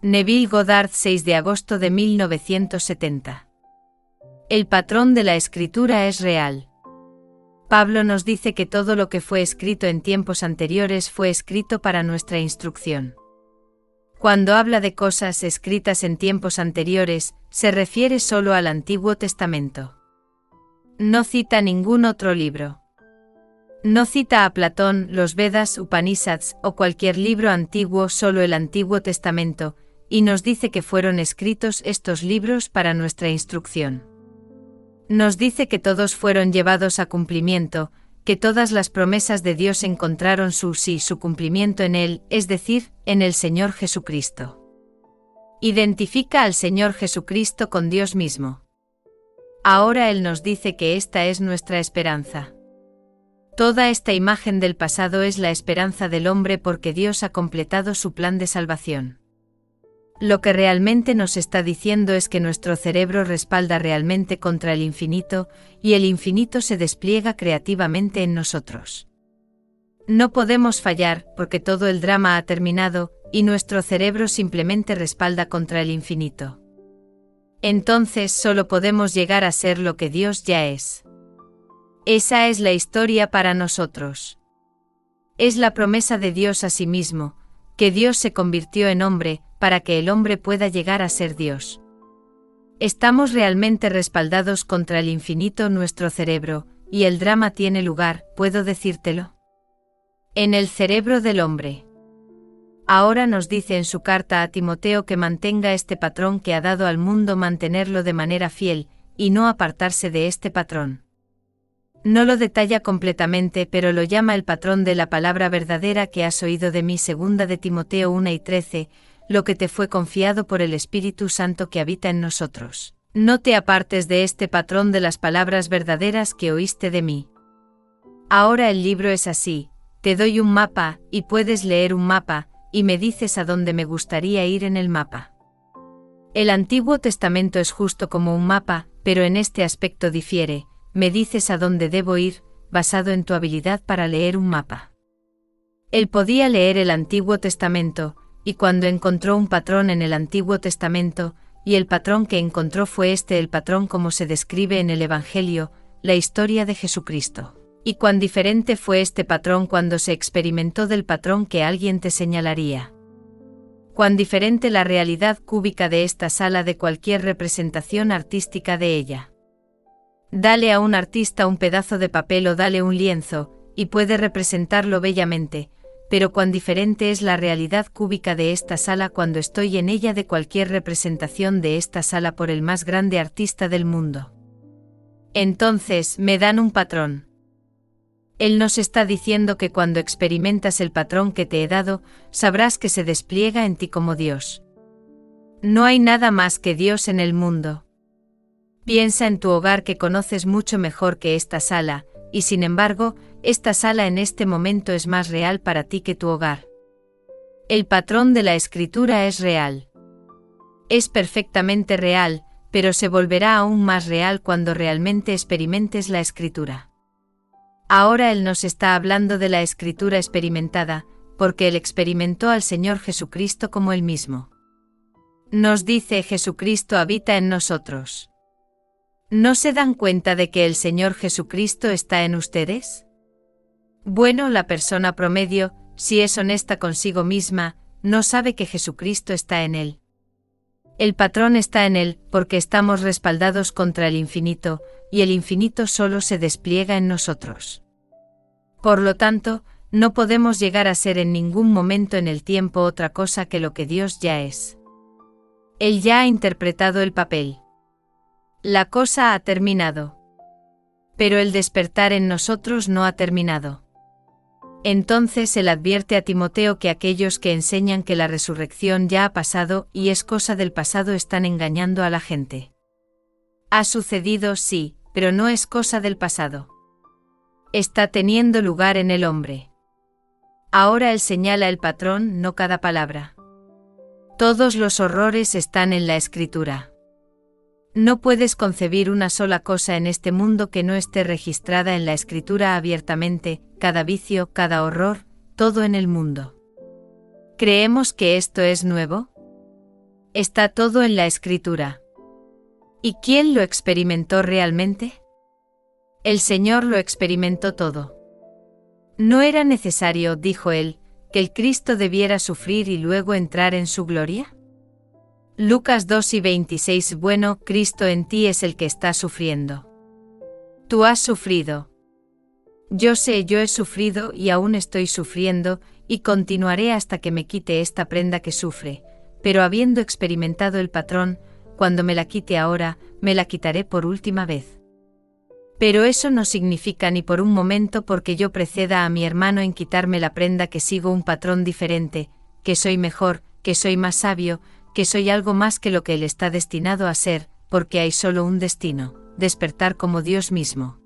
Neville Goddard, 6 de agosto de 1970. El patrón de la Escritura es real. Pablo nos dice que todo lo que fue escrito en tiempos anteriores fue escrito para nuestra instrucción. Cuando habla de cosas escritas en tiempos anteriores, se refiere solo al Antiguo Testamento. No cita ningún otro libro. No cita a Platón, los Vedas, Upanishads o cualquier libro antiguo, solo el Antiguo Testamento, y nos dice que fueron escritos estos libros para nuestra instrucción. Nos dice que todos fueron llevados a cumplimiento, que todas las promesas de Dios encontraron su cumplimiento en Él, es decir, en el Señor Jesucristo. Identifica al Señor Jesucristo con Dios mismo. Ahora Él nos dice que esta es nuestra esperanza. Toda esta imagen del pasado es la esperanza del hombre porque Dios ha completado su plan de salvación. Lo que realmente nos está diciendo es que nuestro cerebro respalda realmente contra el infinito, y el infinito se despliega creativamente en nosotros. No podemos fallar, porque todo el drama ha terminado, y nuestro cerebro simplemente respalda contra el infinito. Entonces solo podemos llegar a ser lo que Dios ya es. Esa es la historia para nosotros. Es la promesa de Dios a sí mismo, que Dios se convirtió en hombre, para que el hombre pueda llegar a ser Dios. Estamos realmente respaldados contra el infinito nuestro cerebro, y el drama tiene lugar, ¿puedo decírtelo? En el cerebro del hombre. Ahora nos dice en su carta a Timoteo que mantenga este patrón que ha dado al mundo, mantenerlo de manera fiel, y no apartarse de este patrón. No lo detalla completamente, pero lo llama el patrón de la palabra verdadera que has oído de mí, 2 de Timoteo 1:13, lo que te fue confiado por el Espíritu Santo que habita en nosotros. No te apartes de este patrón de las palabras verdaderas que oíste de mí. Ahora el libro es así, te doy un mapa, y puedes leer un mapa, y me dices a dónde me gustaría ir en el mapa. El Antiguo Testamento es justo como un mapa, pero en este aspecto difiere, me dices a dónde debo ir, basado en tu habilidad para leer un mapa. Él podía leer el Antiguo Testamento, y cuando encontró un patrón en el Antiguo Testamento, y el patrón que encontró fue el patrón como se describe en el Evangelio, la historia de Jesucristo. Y cuán diferente fue este patrón cuando se experimentó del patrón que alguien te señalaría. Cuán diferente la realidad cúbica de esta sala de cualquier representación artística de ella. Dale a un artista un pedazo de papel o dale un lienzo, y puede representarlo bellamente, pero cuán diferente es la realidad cúbica de esta sala cuando estoy en ella de cualquier representación de esta sala por el más grande artista del mundo. Entonces, me dan un patrón. Él nos está diciendo que cuando experimentas el patrón que te he dado, sabrás que se despliega en ti como Dios. No hay nada más que Dios en el mundo. Piensa en tu hogar que conoces mucho mejor que esta sala, y sin embargo, esta sala en este momento es más real para ti que tu hogar. El patrón de la Escritura es real. Es perfectamente real, pero se volverá aún más real cuando realmente experimentes la Escritura. Ahora Él nos está hablando de la Escritura experimentada, porque Él experimentó al Señor Jesucristo como Él mismo. Nos dice Jesucristo habita en nosotros. ¿No se dan cuenta de que el Señor Jesucristo está en ustedes? Bueno, la persona promedio, si es honesta consigo misma, no sabe que Jesucristo está en él. El patrón está en él, porque estamos respaldados contra el infinito, y el infinito solo se despliega en nosotros. Por lo tanto, no podemos llegar a ser en ningún momento en el tiempo otra cosa que lo que Dios ya es. Él ya ha interpretado el papel. La cosa ha terminado. Pero el despertar en nosotros no ha terminado. Entonces Él advierte a Timoteo que aquellos que enseñan que la resurrección ya ha pasado y es cosa del pasado están engañando a la gente. Ha sucedido, sí, pero no es cosa del pasado. Está teniendo lugar en el hombre. Ahora Él señala el patrón, no cada palabra. Todos los horrores están en la Escritura. No puedes concebir una sola cosa en este mundo que no esté registrada en la Escritura abiertamente, cada vicio, cada horror, todo en el mundo. ¿Creemos que esto es nuevo? Está todo en la Escritura. ¿Y quién lo experimentó realmente? El Señor lo experimentó todo. ¿No era necesario, dijo él, que el Cristo debiera sufrir y luego entrar en su gloria? Lucas 2:26. Bueno, Cristo en ti es el que está sufriendo. Tú has sufrido. Yo sé, yo he sufrido y aún estoy sufriendo, y continuaré hasta que me quite esta prenda que sufre, pero habiendo experimentado el patrón, cuando me la quite ahora, me la quitaré por última vez. Pero eso no significa ni por un momento porque yo preceda a mi hermano en quitarme la prenda que sigo un patrón diferente, que soy mejor, que soy más sabio, que soy algo más que lo que él está destinado a ser, porque hay solo un destino, despertar como Dios mismo.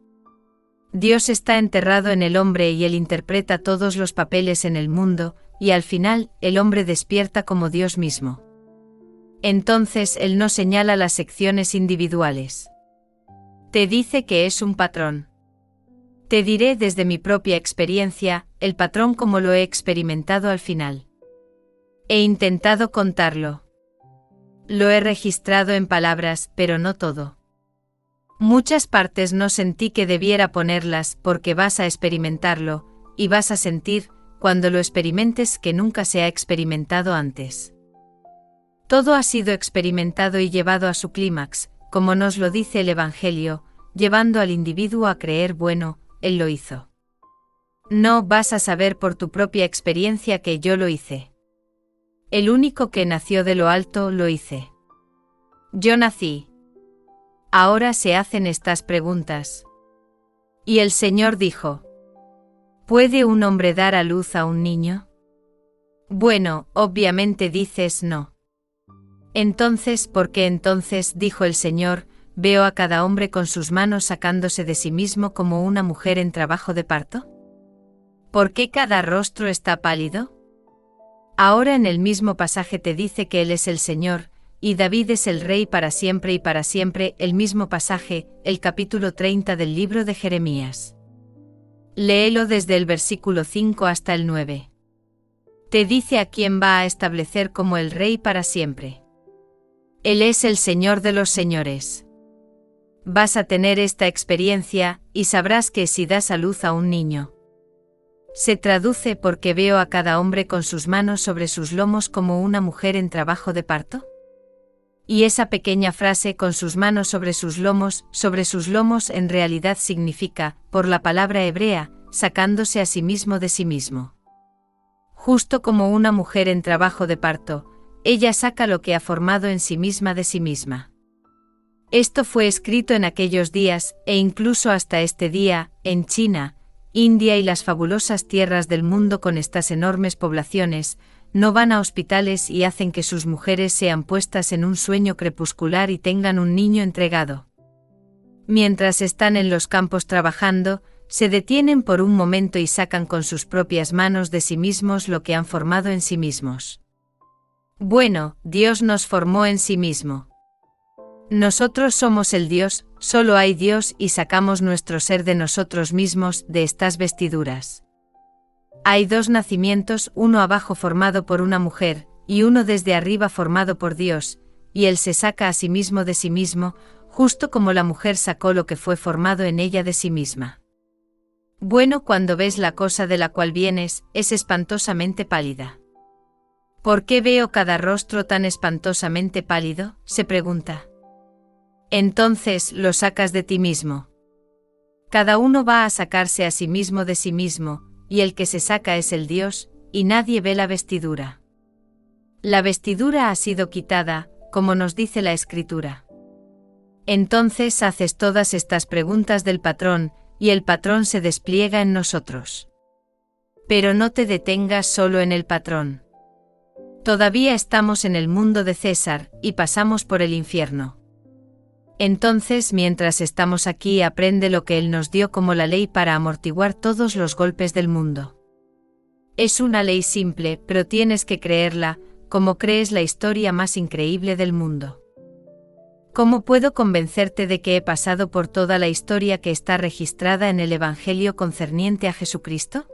Dios está enterrado en el hombre y él interpreta todos los papeles en el mundo, y al final, el hombre despierta como Dios mismo. Entonces él no señala las secciones individuales. Te dice que es un patrón. Te diré desde mi propia experiencia, el patrón como lo he experimentado al final. He intentado contarlo. Lo he registrado en palabras, pero no todo. Muchas partes no sentí que debiera ponerlas porque vas a experimentarlo, y vas a sentir, cuando lo experimentes, que nunca se ha experimentado antes. Todo ha sido experimentado y llevado a su clímax, como nos lo dice el Evangelio, llevando al individuo a creer bueno, él lo hizo. No vas a saber por tu propia experiencia que yo lo hice. El único que nació de lo alto lo hice. Yo nací. Ahora se hacen estas preguntas. Y el Señor dijo: ¿puede un hombre dar a luz a un niño? Bueno, obviamente dices no. Entonces, ¿por qué entonces, dijo el Señor, veo a cada hombre con sus manos sacándose de sí mismo como una mujer en trabajo de parto? ¿Por qué cada rostro está pálido? Ahora en el mismo pasaje te dice que Él es el Señor, y David es el Rey para siempre y para siempre, el mismo pasaje, el capítulo 30 del libro de Jeremías. Léelo desde el versículo 5 hasta el 9. Te dice a quién va a establecer como el Rey para siempre. Él es el Señor de los señores. Vas a tener esta experiencia, y sabrás que si das a luz a un niño. Se traduce porque veo a cada hombre con sus manos sobre sus lomos como una mujer en trabajo de parto. Y esa pequeña frase con sus manos sobre sus lomos en realidad significa, por la palabra hebrea, sacándose a sí mismo de sí mismo. Justo como una mujer en trabajo de parto, ella saca lo que ha formado en sí misma de sí misma. Esto fue escrito en aquellos días, e incluso hasta este día, en China, India y las fabulosas tierras del mundo con estas enormes poblaciones, no van a hospitales y hacen que sus mujeres sean puestas en un sueño crepuscular y tengan un niño entregado. Mientras están en los campos trabajando, se detienen por un momento y sacan con sus propias manos de sí mismos lo que han formado en sí mismos. Bueno, Dios nos formó en sí mismo. Nosotros somos el Dios, solo hay Dios y sacamos nuestro ser de nosotros mismos, de estas vestiduras. Hay dos nacimientos, uno abajo formado por una mujer, y uno desde arriba formado por Dios, y Él se saca a sí mismo de sí mismo, justo como la mujer sacó lo que fue formado en ella de sí misma. Bueno, cuando ves la cosa de la cual vienes, es espantosamente pálida. ¿Por qué veo cada rostro tan espantosamente pálido?, se pregunta. Entonces lo sacas de ti mismo. Cada uno va a sacarse a sí mismo de sí mismo, y el que se saca es el Dios, y nadie ve la vestidura. La vestidura ha sido quitada, como nos dice la Escritura. Entonces haces todas estas preguntas del patrón, y el patrón se despliega en nosotros. Pero no te detengas solo en el patrón. Todavía estamos en el mundo de César, y pasamos por el infierno. Entonces, mientras estamos aquí, aprende lo que Él nos dio como la ley para amortiguar todos los golpes del mundo. Es una ley simple, pero tienes que creerla, como crees la historia más increíble del mundo. ¿Cómo puedo convencerte de que he pasado por toda la historia que está registrada en el Evangelio concerniente a Jesucristo?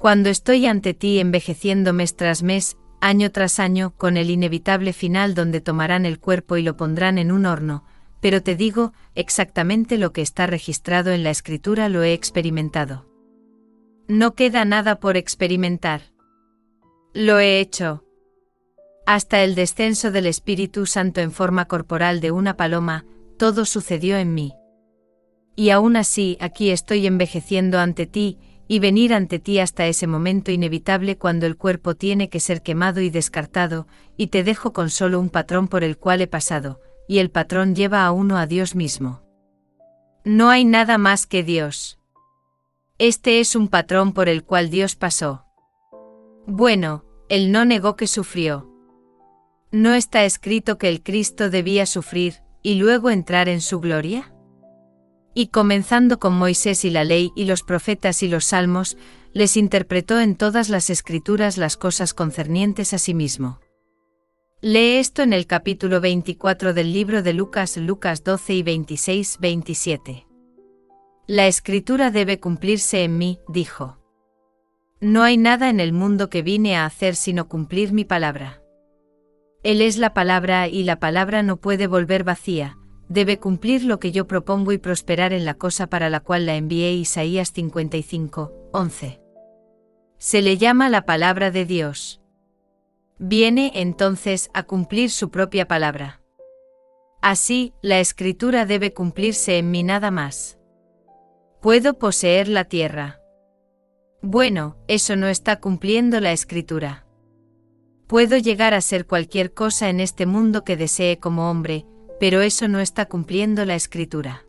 Cuando estoy ante ti envejeciendo mes tras mes, año tras año, con el inevitable final donde tomarán el cuerpo y lo pondrán en un horno, pero te digo, exactamente lo que está registrado en la Escritura lo he experimentado. No queda nada por experimentar. Lo he hecho. Hasta el descenso del Espíritu Santo en forma corporal de una paloma, todo sucedió en mí. Y aún así, aquí estoy envejeciendo ante ti, y venir ante ti hasta ese momento inevitable cuando el cuerpo tiene que ser quemado y descartado, y te dejo con solo un patrón por el cual he pasado, y el patrón lleva a uno a Dios mismo. No hay nada más que Dios. Este es un patrón por el cual Dios pasó. Bueno, Él no negó que sufrió. ¿No está escrito que el Cristo debía sufrir, y luego entrar en su gloria? Y comenzando con Moisés y la ley y los profetas y los salmos, les interpretó en todas las Escrituras las cosas concernientes a sí mismo. Lee esto en el capítulo 24 del libro de Lucas, Lucas 12 y 26-27. La Escritura debe cumplirse en mí, dijo. No hay nada en el mundo que vine a hacer sino cumplir mi palabra. Él es la palabra y la palabra no puede volver vacía, debe cumplir lo que yo propongo y prosperar en la cosa para la cual la envié. Isaías 55, 11. Se le llama la palabra de Dios. Viene entonces a cumplir su propia palabra. Así, la Escritura debe cumplirse en mí nada más. ¿Puedo poseer la tierra? Bueno, eso no está cumpliendo la Escritura. Puedo llegar a ser cualquier cosa en este mundo que desee como hombre, pero eso no está cumpliendo la Escritura.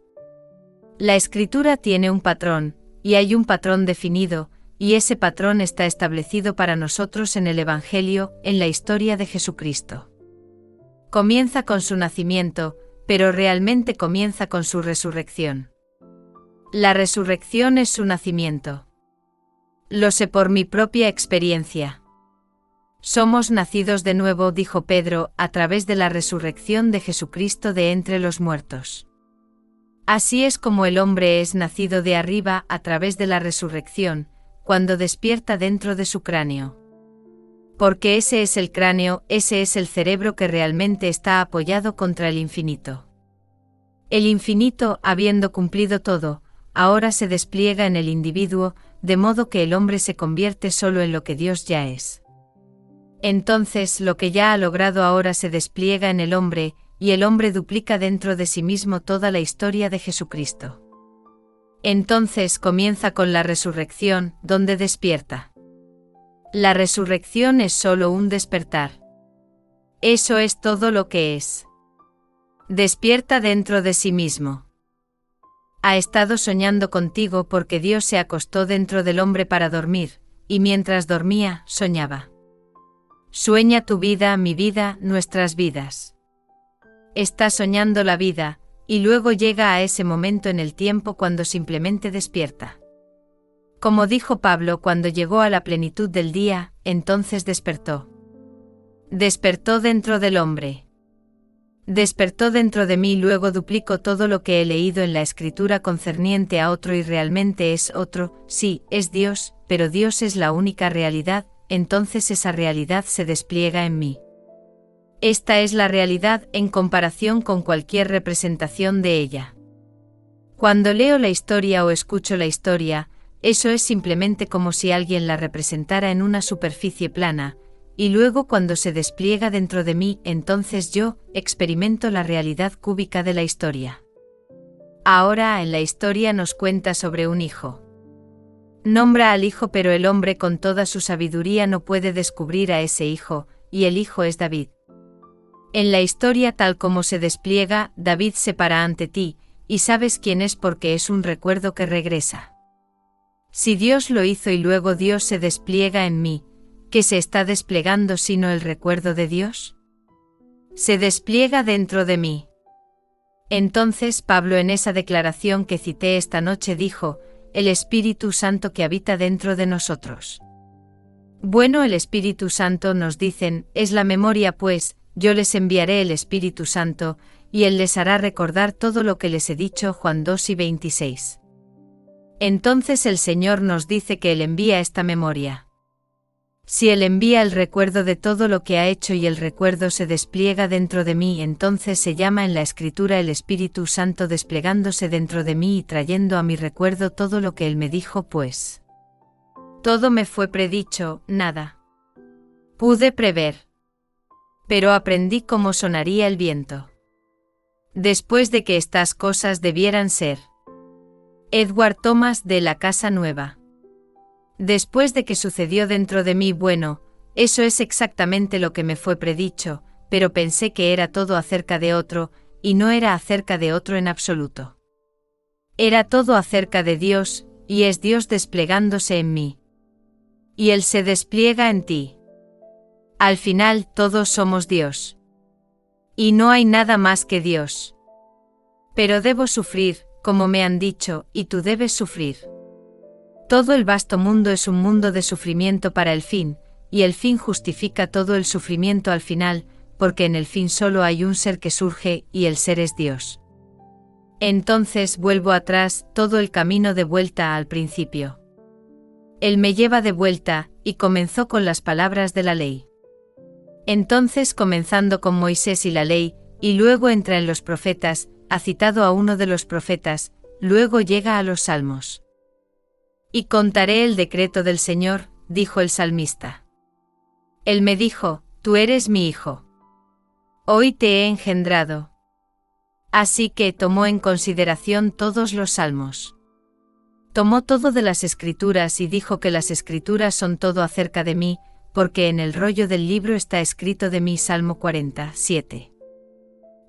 La Escritura tiene un patrón, y hay un patrón definido, y ese patrón está establecido para nosotros en el Evangelio, en la historia de Jesucristo. Comienza con su nacimiento, pero realmente comienza con su resurrección. La resurrección es su nacimiento. Lo sé por mi propia experiencia. Somos nacidos de nuevo, dijo Pedro, a través de la resurrección de Jesucristo de entre los muertos. Así es como el hombre es nacido de arriba a través de la resurrección, cuando despierta dentro de su cráneo. Porque ese es el cráneo, ese es el cerebro que realmente está apoyado contra el infinito. El infinito, habiendo cumplido todo, ahora se despliega en el individuo, de modo que el hombre se convierte solo en lo que Dios ya es. Entonces lo que ya ha logrado ahora se despliega en el hombre, y el hombre duplica dentro de sí mismo toda la historia de Jesucristo. Entonces comienza con la resurrección, donde despierta. La resurrección es solo un despertar. Eso es todo lo que es. Despierta dentro de sí mismo. Ha estado soñando contigo porque Dios se acostó dentro del hombre para dormir, y mientras dormía, soñaba. Sueña tu vida, mi vida, nuestras vidas. Está soñando la vida, y luego llega a ese momento en el tiempo cuando simplemente despierta. Como dijo Pablo cuando llegó a la plenitud del día, entonces despertó. Despertó dentro del hombre. Despertó dentro de mí, luego duplico todo lo que he leído en la Escritura concerniente a otro y realmente es otro, sí, es Dios, pero Dios es la única realidad, entonces esa realidad se despliega en mí. Esta es la realidad en comparación con cualquier representación de ella. Cuando leo la historia o escucho la historia, eso es simplemente como si alguien la representara en una superficie plana, y luego cuando se despliega dentro de mí, entonces yo experimento la realidad cúbica de la historia. Ahora en la historia nos cuenta sobre un hijo. Nombra al hijo, pero el hombre con toda su sabiduría no puede descubrir a ese hijo, y el hijo es David. En la historia tal como se despliega, David se para ante ti, y sabes quién es porque es un recuerdo que regresa. Si Dios lo hizo y luego Dios se despliega en mí, ¿qué se está desplegando sino el recuerdo de Dios? Se despliega dentro de mí. Entonces Pablo en esa declaración que cité esta noche dijo, el Espíritu Santo que habita dentro de nosotros. Bueno, el Espíritu Santo nos dicen, es la memoria pues, yo les enviaré el Espíritu Santo, y Él les hará recordar todo lo que les he dicho. Juan 2 y 26. Entonces el Señor nos dice que Él envía esta memoria. Si Él envía el recuerdo de todo lo que ha hecho y el recuerdo se despliega dentro de mí, entonces se llama en la Escritura el Espíritu Santo desplegándose dentro de mí y trayendo a mi recuerdo todo lo que Él me dijo, pues todo me fue predicho, nada pude prever. Pero aprendí cómo sonaría el viento. Después de que estas cosas debieran ser. Edward Thomas de la Casa Nueva. Después de que sucedió dentro de mí, bueno, eso es exactamente lo que me fue predicho, pero pensé que era todo acerca de otro, y no era acerca de otro en absoluto. Era todo acerca de Dios, y es Dios desplegándose en mí. Y Él se despliega en ti. Al final todos somos Dios. Y no hay nada más que Dios. Pero debo sufrir, como me han dicho, y tú debes sufrir. Todo el vasto mundo es un mundo de sufrimiento para el fin, y el fin justifica todo el sufrimiento al final, porque en el fin solo hay un ser que surge, y el ser es Dios. Entonces vuelvo atrás todo el camino de vuelta al principio. Él me lleva de vuelta, y comenzó con las palabras de la ley. Entonces, comenzando con Moisés y la ley, y luego entra en los profetas, ha citado a uno de los profetas, luego llega a los salmos. Y contaré el decreto del Señor, dijo el salmista. Él me dijo, tú eres mi hijo. Hoy te he engendrado. Así que tomó en consideración todos los salmos. Tomó todo de las Escrituras y dijo que las Escrituras son todo acerca de mí, porque en el rollo del libro está escrito de mí. Salmo 47.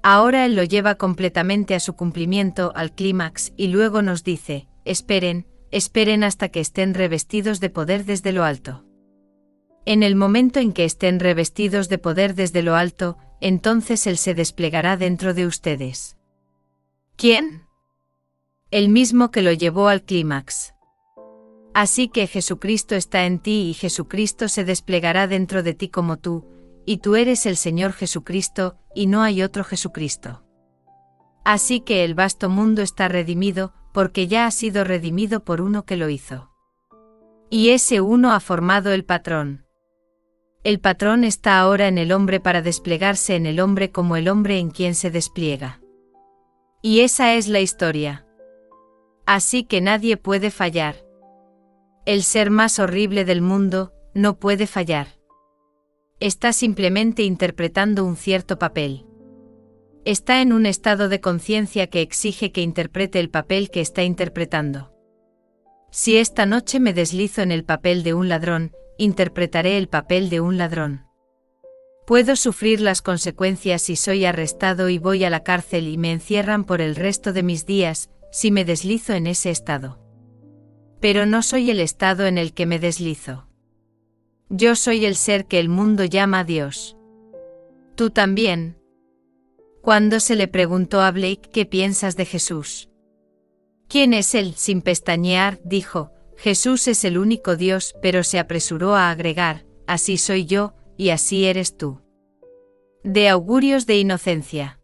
Ahora Él lo lleva completamente a su cumplimiento, al clímax, y luego nos dice, esperen hasta que estén revestidos de poder desde lo alto. En el momento en que estén revestidos de poder desde lo alto, entonces Él se desplegará dentro de ustedes. ¿Quién? El mismo que lo llevó al clímax. Así que Jesucristo está en ti y Jesucristo se desplegará dentro de ti como tú, y tú eres el Señor Jesucristo, y no hay otro Jesucristo. Así que el vasto mundo está redimido, porque ya ha sido redimido por uno que lo hizo. Y ese uno ha formado el patrón. El patrón está ahora en el hombre para desplegarse en el hombre como el hombre en quien se despliega. Y esa es la historia. Así que nadie puede fallar. El ser más horrible del mundo no puede fallar. Está simplemente interpretando un cierto papel. Está en un estado de conciencia que exige que interprete el papel que está interpretando. Si esta noche me deslizo en el papel de un ladrón, interpretaré el papel de un ladrón. Puedo sufrir las consecuencias si soy arrestado y voy a la cárcel y me encierran por el resto de mis días, si me deslizo en ese estado. Pero no soy el estado en el que me deslizo. Yo soy el ser que el mundo llama Dios. Tú también. Cuando se le preguntó a Blake qué piensas de Jesús. ¿Quién es él? Sin pestañear, dijo, Jesús es el único Dios, pero se apresuró a agregar, así soy yo, y así eres tú. De augurios de inocencia.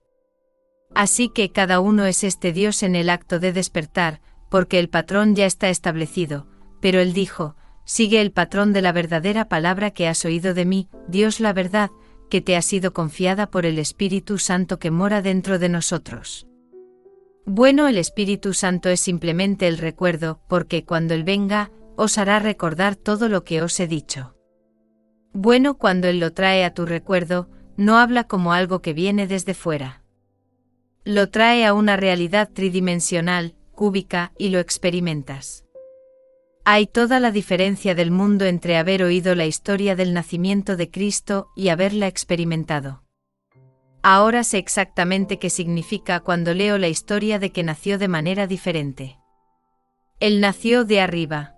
Así que cada uno es este Dios en el acto de despertar, porque el patrón ya está establecido, pero él dijo, sigue el patrón de la verdadera palabra que has oído de mí, Dios la verdad, que te ha sido confiada por el Espíritu Santo que mora dentro de nosotros. Bueno, el Espíritu Santo es simplemente el recuerdo, porque cuando Él venga, os hará recordar todo lo que os he dicho. Bueno, cuando Él lo trae a tu recuerdo, no habla como algo que viene desde fuera. Lo trae a una realidad tridimensional, cúbica, y lo experimentas. Hay toda la diferencia del mundo entre haber oído la historia del nacimiento de Cristo y haberla experimentado. Ahora sé exactamente qué significa cuando leo la historia de que nació de manera diferente. Él nació de arriba.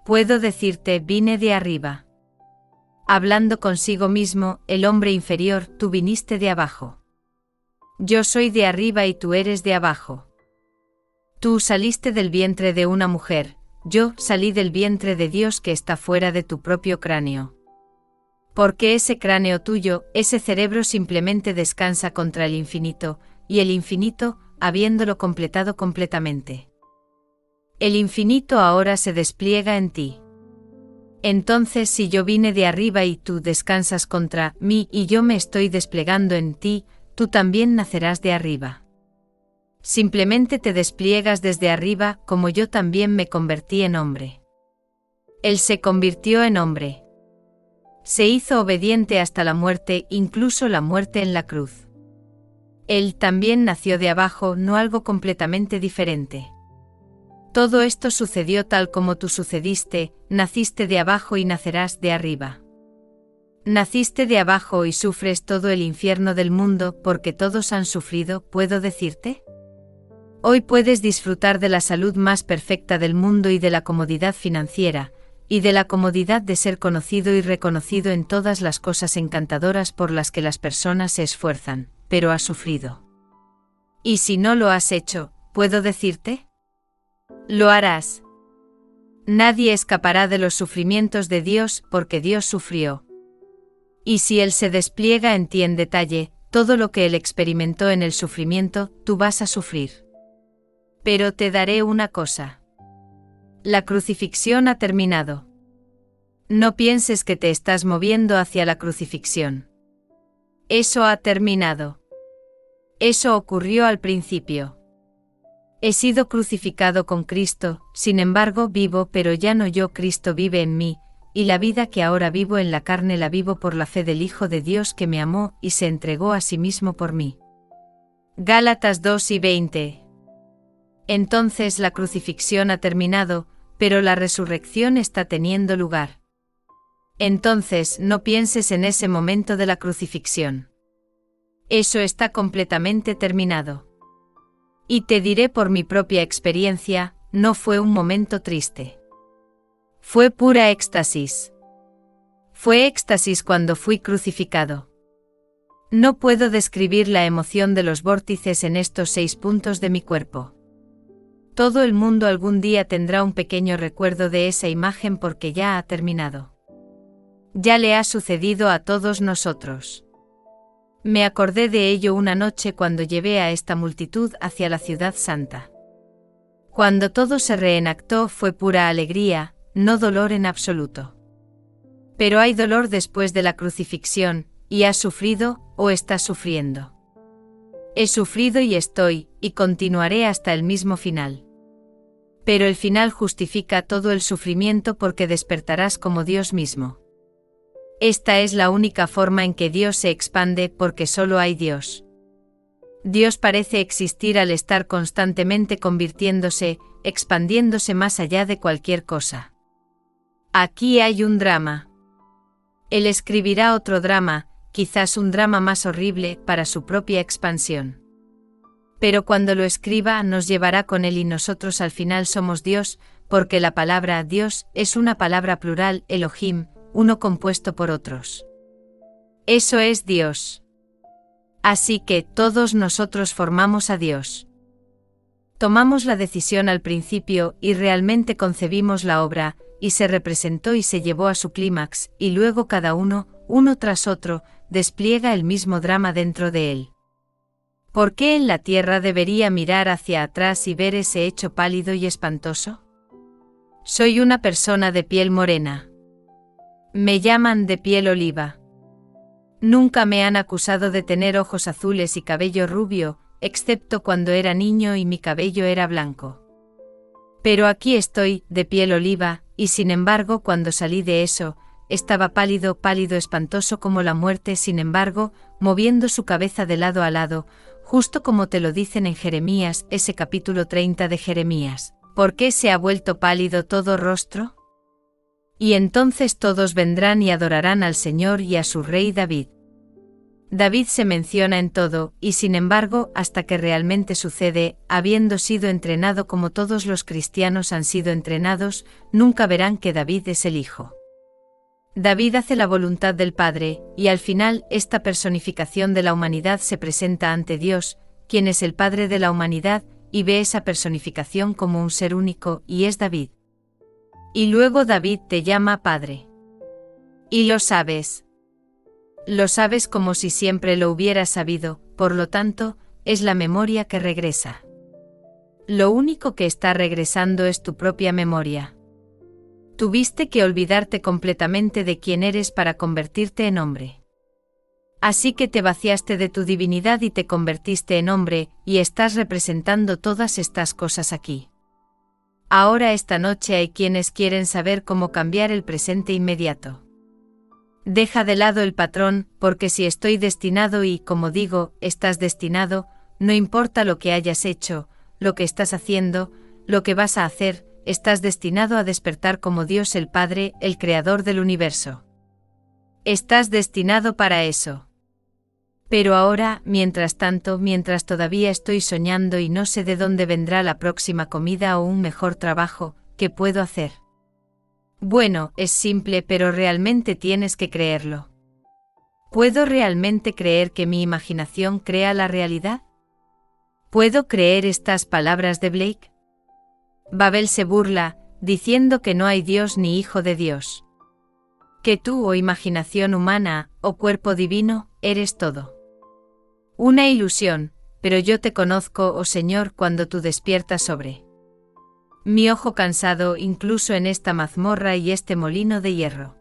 Puedo decirte, vine de arriba. Hablando consigo mismo, el hombre inferior, tú viniste de abajo. Yo soy de arriba y tú eres de abajo. Tú saliste del vientre de una mujer. Yo salí del vientre de Dios que está fuera de tu propio cráneo. Porque ese cráneo tuyo, ese cerebro simplemente descansa contra el infinito, y el infinito, habiéndolo completado completamente. El infinito ahora se despliega en ti. Entonces, si yo vine de arriba y tú descansas contra mí y yo me estoy desplegando en ti, tú también nacerás de arriba. Simplemente te despliegas desde arriba como yo también me convertí en hombre. Él se convirtió en hombre. Se hizo obediente hasta la muerte, incluso la muerte en la cruz. Él también nació de abajo, no algo completamente diferente. Todo esto sucedió tal como tú sucediste, naciste de abajo y nacerás de arriba. Naciste de abajo y sufres todo el infierno del mundo porque todos han sufrido, ¿puedo decirte? Hoy puedes disfrutar de la salud más perfecta del mundo y de la comodidad financiera, y de la comodidad de ser conocido y reconocido en todas las cosas encantadoras por las que las personas se esfuerzan, pero has sufrido. Y si no lo has hecho, ¿puedo decirte? Lo harás. Nadie escapará de los sufrimientos de Dios porque Dios sufrió. Y si Él se despliega en ti en detalle, todo lo que Él experimentó en el sufrimiento, tú vas a sufrir. Pero te daré una cosa. La crucifixión ha terminado. No pienses que te estás moviendo hacia la crucifixión. Eso ha terminado. Eso ocurrió al principio. He sido crucificado con Cristo, sin embargo vivo, pero ya no yo, Cristo vive en mí, y la vida que ahora vivo en la carne la vivo por la fe del Hijo de Dios que me amó y se entregó a sí mismo por mí. Gálatas 2:20. Entonces la crucifixión ha terminado, pero la resurrección está teniendo lugar. Entonces no pienses en ese momento de la crucifixión. Eso está completamente terminado. Y te diré por mi propia experiencia, no fue un momento triste. Fue pura éxtasis. Fue éxtasis cuando fui crucificado. No puedo describir la emoción de los vórtices en estos 6 puntos de mi cuerpo. Todo el mundo algún día tendrá un pequeño recuerdo de esa imagen porque ya ha terminado. Ya le ha sucedido a todos nosotros. Me acordé de ello una noche cuando llevé a esta multitud hacia la ciudad santa. Cuando todo se reenactó fue pura alegría, no dolor en absoluto. Pero hay dolor después de la crucifixión, y has sufrido, o estás sufriendo. He sufrido y estoy, y continuaré hasta el mismo final. Pero el final justifica todo el sufrimiento porque despertarás como Dios mismo. Esta es la única forma en que Dios se expande porque solo hay Dios. Dios parece existir al estar constantemente convirtiéndose, expandiéndose más allá de cualquier cosa. Aquí hay un drama. Él escribirá otro drama, quizás un drama más horrible para su propia expansión. Pero cuando lo escriba nos llevará con él y nosotros al final somos Dios, porque la palabra Dios es una palabra plural, Elohim, uno compuesto por otros. Eso es Dios. Así que todos nosotros formamos a Dios. Tomamos la decisión al principio y realmente concebimos la obra, y se representó y se llevó a su clímax, y luego cada uno, uno tras otro, despliega el mismo drama dentro de él. ¿Por qué en la tierra debería mirar hacia atrás y ver ese hecho pálido y espantoso? Soy una persona de piel morena. Me llaman de piel oliva. Nunca me han acusado de tener ojos azules y cabello rubio, excepto cuando era niño y mi cabello era blanco. Pero aquí estoy, de piel oliva, y sin embargo cuando salí de eso, estaba pálido, pálido, espantoso como la muerte, sin embargo, moviendo su cabeza de lado a lado, justo como te lo dicen en Jeremías, ese capítulo 30 de Jeremías. ¿Por qué se ha vuelto pálido todo rostro? Y entonces todos vendrán y adorarán al Señor y a su rey David. David se menciona en todo, y sin embargo, hasta que realmente sucede, habiendo sido entrenado como todos los cristianos han sido entrenados, nunca verán que David es el Hijo. David hace la voluntad del Padre, y al final esta personificación de la humanidad se presenta ante Dios, quien es el Padre de la humanidad, y ve esa personificación como un ser único, y es David. Y luego David te llama Padre. Y lo sabes. Lo sabes como si siempre lo hubieras sabido, por lo tanto, es la memoria que regresa. lo único que está regresando es tu propia memoria. Tuviste que olvidarte completamente de quién eres para convertirte en hombre. Así que te vaciaste de tu divinidad y te convertiste en hombre, y estás representando todas estas cosas aquí. Ahora esta noche hay quienes quieren saber cómo cambiar el presente inmediato. Deja de lado el patrón, porque si estoy destinado y, como digo, estás destinado, no importa lo que hayas hecho, lo que estás haciendo, lo que vas a hacer, estás destinado a despertar como Dios el Padre, el Creador del universo. Estás destinado para eso. Pero ahora, mientras tanto, mientras todavía estoy soñando y no sé de dónde vendrá la próxima comida o un mejor trabajo, ¿qué puedo hacer? Bueno, es simple, pero realmente tienes que creerlo. ¿Puedo realmente creer que mi imaginación crea la realidad? ¿Puedo creer estas palabras de Blake? Babel se burla, diciendo que no hay Dios ni Hijo de Dios. Que tú, o imaginación humana, o cuerpo divino, eres todo. Una ilusión, pero yo te conozco, oh Señor, cuando tú despiertas sobre mi ojo cansado, incluso en esta mazmorra y este molino de hierro.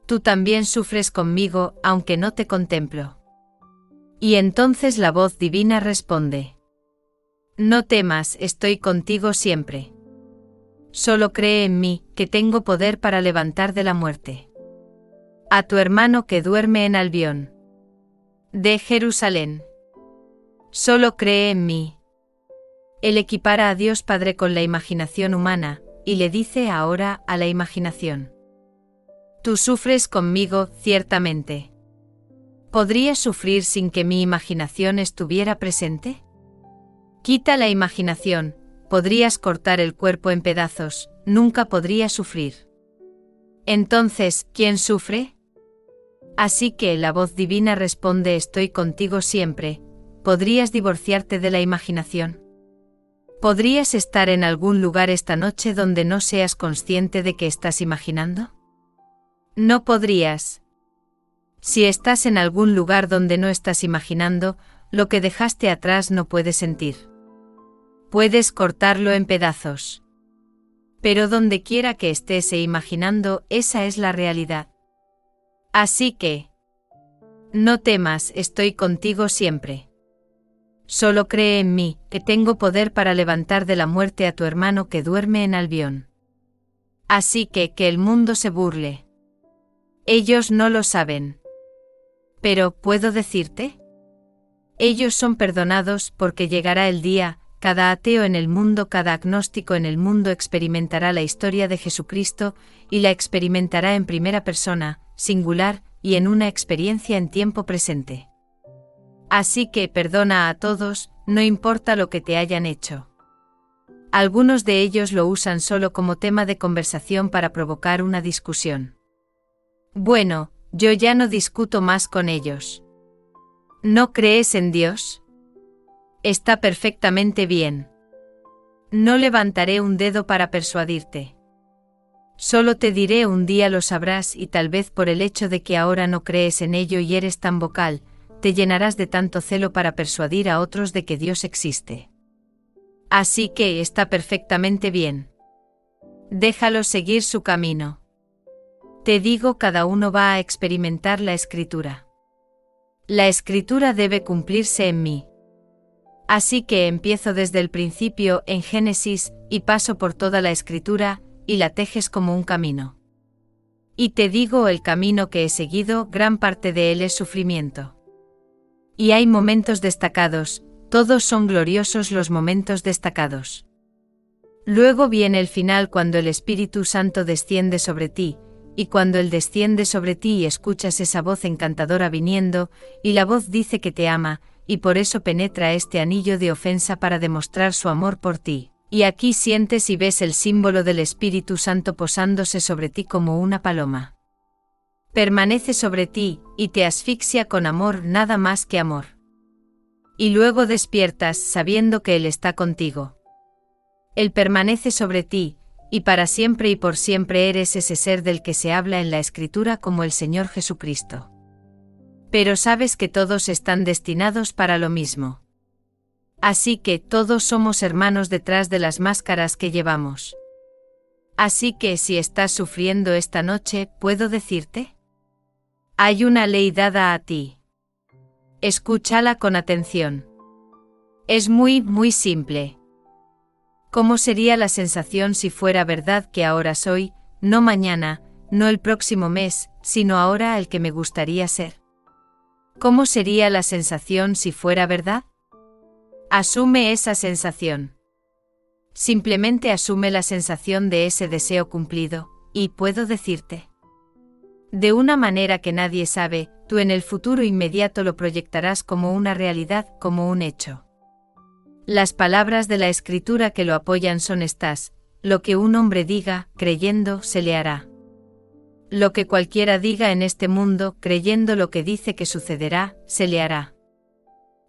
Tú también sufres conmigo, aunque no te contemplo. Y entonces la voz divina responde: no temas, estoy contigo siempre. Solo cree en mí, que tengo poder para levantar de la muerte a tu hermano que duerme en Albión de Jerusalén. Solo cree en mí. Él equipara a Dios Padre con la imaginación humana, y le dice ahora a la imaginación: tú sufres conmigo, ciertamente. ¿Podrías sufrir sin que mi imaginación estuviera presente? Quita la imaginación, podrías cortar el cuerpo en pedazos, nunca podrías sufrir. Entonces, ¿quién sufre? Así que la voz divina responde: estoy contigo siempre. ¿Podrías divorciarte de la imaginación? ¿Podrías estar en algún lugar esta noche donde no seas consciente de que estás imaginando? No podrías. Si estás en algún lugar donde no estás imaginando, lo que dejaste atrás no puedes sentir. Puedes cortarlo en pedazos. Pero donde quiera que estés imaginando, esa es la realidad. Así que no temas, estoy contigo siempre. Solo cree en mí, que tengo poder para levantar de la muerte a tu hermano que duerme en Albión. Así que el mundo se burle. Ellos no lo saben. Pero, ¿puedo decirte? Ellos son perdonados porque llegará el día, cada ateo en el mundo, cada agnóstico en el mundo experimentará la historia de Jesucristo, y la experimentará en primera persona, singular, y en una experiencia en tiempo presente. Así que perdona a todos, no importa lo que te hayan hecho. Algunos de ellos lo usan solo como tema de conversación para provocar una discusión. Bueno, yo ya no discuto más con ellos. ¿No crees en Dios? Está perfectamente bien. No levantaré un dedo para persuadirte. Solo te diré: un día lo sabrás, y tal vez por el hecho de que ahora no crees en ello y eres tan vocal, te llenarás de tanto celo para persuadir a otros de que Dios existe. Así que está perfectamente bien. Déjalo seguir su camino. Te digo, cada uno va a experimentar la Escritura. La Escritura debe cumplirse en mí. Así que empiezo desde el principio, en Génesis, y paso por toda la Escritura, y la tejes como un camino. Y te digo, el camino que he seguido, gran parte de él es sufrimiento. Y hay momentos destacados, todos son gloriosos los momentos destacados. Luego viene el final, cuando el Espíritu Santo desciende sobre ti, y cuando Él desciende sobre ti y escuchas esa voz encantadora viniendo, y la voz dice que te ama, y por eso penetra este anillo de ofensa para demostrar su amor por ti. Y aquí sientes y ves el símbolo del Espíritu Santo posándose sobre ti como una paloma. Permanece sobre ti, y te asfixia con amor, nada más que amor. Y luego despiertas sabiendo que Él está contigo. Él permanece sobre ti, y para siempre y por siempre eres ese ser del que se habla en la Escritura como el Señor Jesucristo. Pero sabes que todos están destinados para lo mismo. Así que todos somos hermanos detrás de las máscaras que llevamos. Así que si estás sufriendo esta noche, ¿puedo decirte? Hay una ley dada a ti. Escúchala con atención. Es muy simple. ¿Cómo sería la sensación si fuera verdad que ahora soy, no mañana, no el próximo mes, sino ahora el que me gustaría ser? ¿Cómo sería la sensación si fuera verdad? Asume esa sensación. Simplemente asume la sensación de ese deseo cumplido, y puedo decirte. De una manera que nadie sabe, tú en el futuro inmediato lo proyectarás como una realidad, como un hecho. Las palabras de la Escritura que lo apoyan son estas: lo que un hombre diga, creyendo, se le hará. Lo que cualquiera diga en este mundo, creyendo lo que dice que sucederá, se le hará.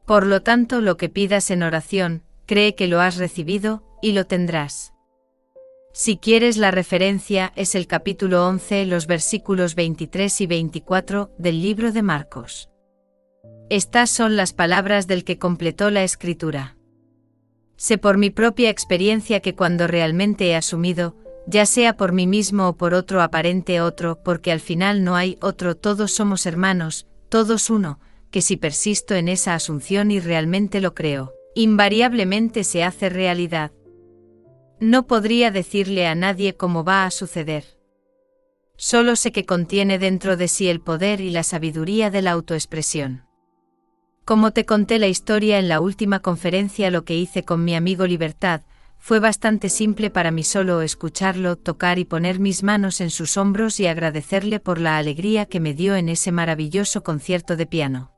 Por lo tanto, lo que pidas en oración, cree que lo has recibido, y lo tendrás. Si quieres la referencia, es el capítulo 11, los versículos 23 y 24 del libro de Marcos. Estas son las palabras del que completó la Escritura. Sé por mi propia experiencia que cuando realmente he asumido, ya sea por mí mismo o por otro aparente otro, porque al final no hay otro, todos somos hermanos, todos uno, que si persisto en esa asunción y realmente lo creo, invariablemente se hace realidad. No podría decirle a nadie cómo va a suceder. Solo sé que contiene dentro de sí el poder y la sabiduría de la autoexpresión. Como te conté la historia en la última conferencia, lo que hice con mi amigo Libertad, fue bastante simple para mí: solo escucharlo, tocar y poner mis manos en sus hombros y agradecerle por la alegría que me dio en ese maravilloso concierto de piano.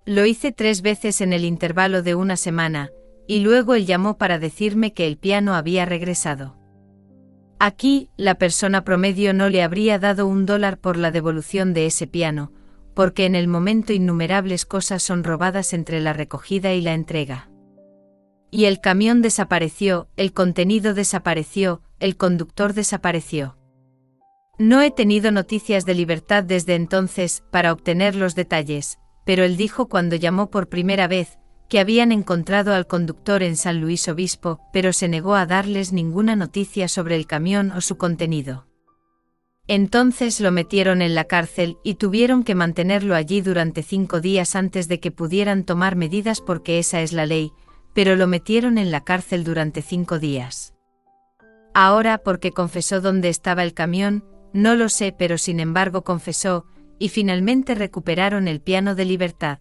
Lo hice 3 veces en el intervalo de una semana, y luego él llamó para decirme que el piano había regresado. Aquí, la persona promedio no le habría dado $1 por la devolución de ese piano, porque en el momento innumerables cosas son robadas entre la recogida y la entrega. Y el camión desapareció, el contenido desapareció, el conductor desapareció. No he tenido noticias de Libertad desde entonces, para obtener los detalles, pero él dijo cuando llamó por primera vez, que habían encontrado al conductor en San Luis Obispo, pero se negó a darles ninguna noticia sobre el camión o su contenido. Entonces lo metieron en la cárcel y tuvieron que mantenerlo allí durante 5 días antes de que pudieran tomar medidas, porque esa es la ley, pero lo metieron en la cárcel durante 5 días. Ahora, porque confesó dónde estaba el camión, no lo sé, pero sin embargo confesó, y finalmente recuperaron el piano de Libertad.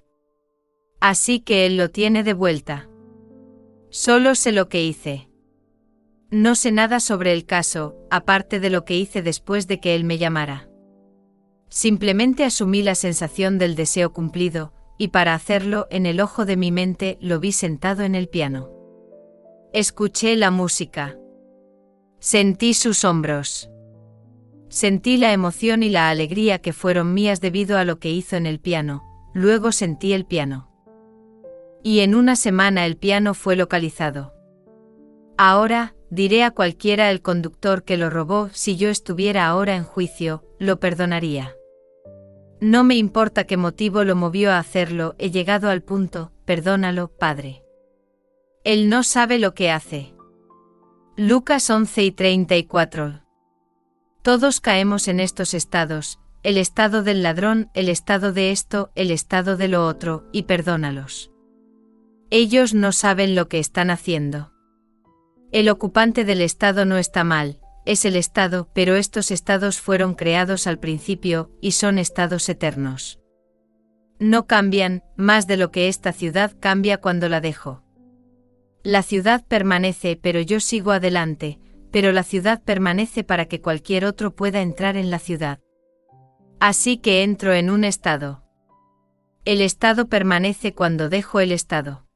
Así que él lo tiene de vuelta. Solo sé lo que hice. No sé nada sobre el caso, aparte de lo que hice después de que él me llamara. Simplemente asumí la sensación del deseo cumplido, y para hacerlo, en el ojo de mi mente, lo vi sentado en el piano. Escuché la música. Sentí sus hombros. Sentí la emoción y la alegría que fueron mías debido a lo que hizo en el piano, luego sentí el piano. Y en una semana el piano fue localizado. Ahora, diré a cualquiera el conductor que lo robó, si yo estuviera ahora en juicio, lo perdonaría. No me importa qué motivo lo movió a hacerlo, he llegado al punto: perdónalo, Padre. Él no sabe lo que hace. Lucas 11:34. Todos caemos en estos estados, el estado del ladrón, el estado de esto, el estado de lo otro, y perdónalos. Ellos no saben lo que están haciendo. El ocupante del estado no está mal, es el estado, pero estos estados fueron creados al principio, y son estados eternos. No cambian, más de lo que esta ciudad cambia cuando la dejo. La ciudad permanece, pero yo sigo adelante, pero la ciudad permanece para que cualquier otro pueda entrar en la ciudad. Así que entro en un estado. El estado permanece cuando dejo el estado.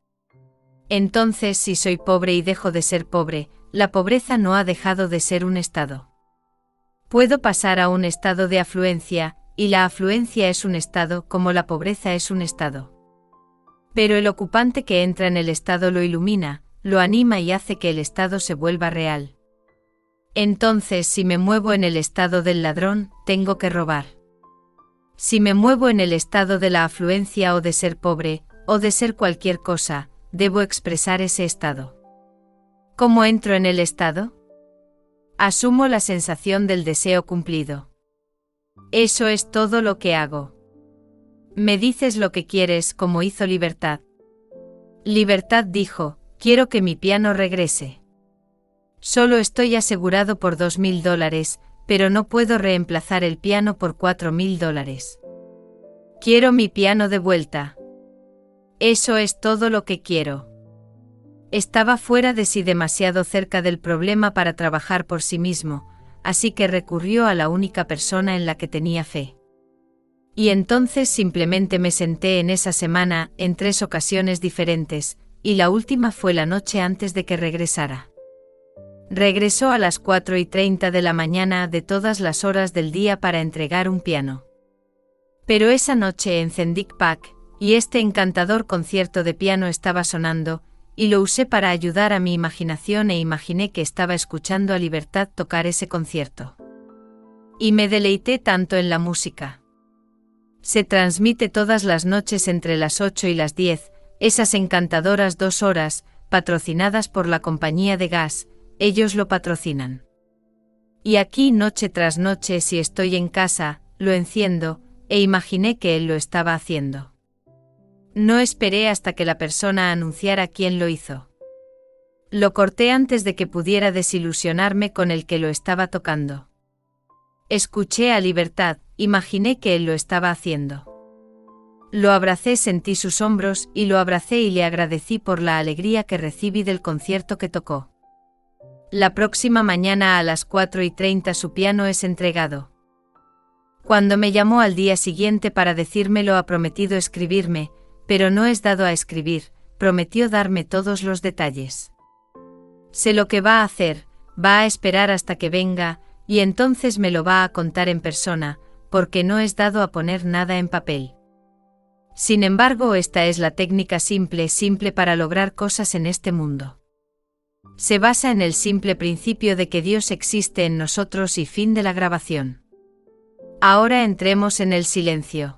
Entonces, si soy pobre y dejo de ser pobre, la pobreza no ha dejado de ser un estado. Puedo pasar a un estado de afluencia, y la afluencia es un estado, como la pobreza es un estado. Pero el ocupante que entra en el estado lo ilumina, lo anima y hace que el estado se vuelva real. Entonces, si me muevo en el estado del ladrón, tengo que robar. Si me muevo en el estado de la afluencia o de ser pobre, o de ser cualquier cosa, debo expresar ese estado. ¿Cómo entro en el estado? Asumo la sensación del deseo cumplido. Eso es todo lo que hago. Me dices lo que quieres, como hizo Libertad. Libertad dijo, quiero que mi piano regrese. Solo estoy asegurado por $2.000, pero no puedo reemplazar el piano por $4.000. Quiero mi piano de vuelta. Eso es todo lo que quiero. Estaba fuera de sí, demasiado cerca del problema para trabajar por sí mismo, así que recurrió a la única persona en la que tenía fe. Y entonces simplemente me senté en esa semana, en 3 ocasiones diferentes, y la última fue la noche antes de que regresara. Regresó a las 4:30 de la mañana de todas las horas del día para entregar un piano. Pero esa noche encendí Pack, y este encantador concierto de piano estaba sonando, y lo usé para ayudar a mi imaginación e imaginé que estaba escuchando a Libertad tocar ese concierto. Y me deleité tanto en la música. Se transmite todas las noches entre las 8 y las 10, esas encantadoras 2 horas, patrocinadas por la compañía de gas, ellos lo patrocinan. Y aquí noche tras noche, si estoy en casa, lo enciendo, e imaginé que él lo estaba haciendo. No esperé hasta que la persona anunciara quién lo hizo. Lo corté antes de que pudiera desilusionarme con el que lo estaba tocando. Escuché a Libertad, imaginé que él lo estaba haciendo. Lo abracé, sentí sus hombros y lo abracé y le agradecí por la alegría que recibí del concierto que tocó. La próxima mañana a las 4:30 su piano es entregado. Cuando me llamó al día siguiente para decírmelo, ha prometido escribirme, pero no es dado a escribir, prometió darme todos los detalles. Sé lo que va a hacer, va a esperar hasta que venga, y entonces me lo va a contar en persona, porque no es dado a poner nada en papel. Sin embargo, esta es la técnica simple para lograr cosas en este mundo. Se basa en el simple principio de que Dios existe en nosotros y fin de la grabación. Ahora entremos en el silencio.